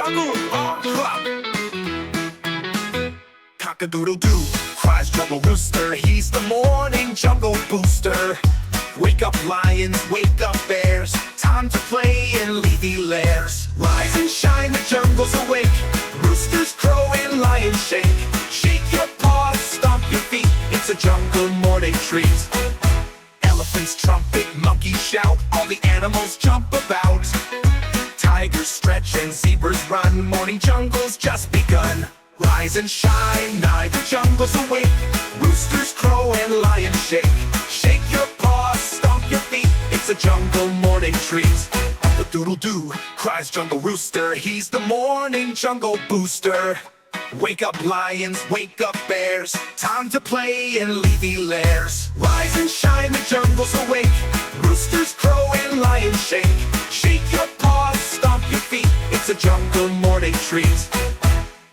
jungle. Cock-a-doodle-doo, cries jungle rooster. He's the morning jungle booster. Wake up lions, wake up bears. Time to play in leafy lairs. Rise and shine, the jungle's awake. Roosters crow and lions shake. Shake your paws, stomp your feet. It's a jungle morning treat. Elephants trumpet, monkeys shout. All the animals jump about. Tigers stretch and zebras run. Morning jungle's just begun. Rise and shine, now the jungle's awake. Roosters crow and lions shake. Shake your paws, stomp your feet. It's a jungle morning treat. Doodle-doo, cries jungle rooster. He's the morning jungle booster. Wake up lions, wake up bears. Time to play in leafy lairs. Rise and shine, the jungle's awake. Roosters crow and lions shake. Shake your paws, stomp your feet. It's a jungle morning treat.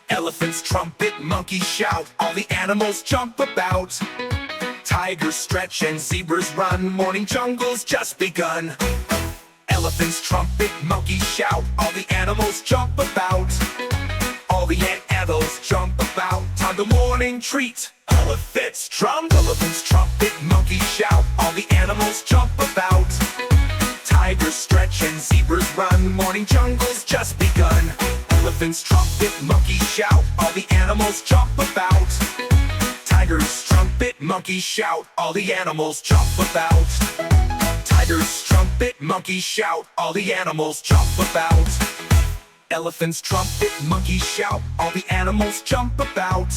Elephants trumpet, monkeys shout. All the animals jump about. Tigers stretch and zebras run. Morning jungle's just begun. Elephants trumpet, monkeys shout. All the animals jump about. All the animals jump about. Time the morning treat. Elephants trumpet, monkeys shout. All the animals jump about. Tigers stretch and zebras run. Morning jungle's just begun. Elephants trumpet, monkeys shout. All the animals jump about. Tigers trumpet, monkeys shout. All the animals jump about. Tigers trumpet, monkeys shout. All the animals jump about. Elephants trumpet, monkeys shout. All the animals jump about.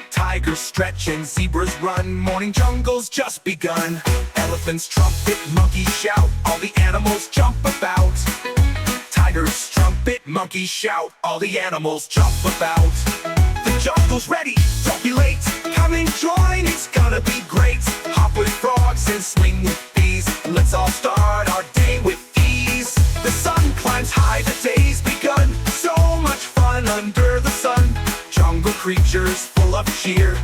Tigers stretch and zebras run. Morning jungle's just begun. Elephants trumpet, monkeys shout. All the animals jump about. Tigers trumpet, monkeys shout. All the animals jump about. The jungle's ready, don't be late. Come and join, it's gonna be great. Hop with frogs and swing with bees. Let's all start our day with ease. The sun climbs high, the day's begun. So much fun under the sun. Jungle creatures full of cheer.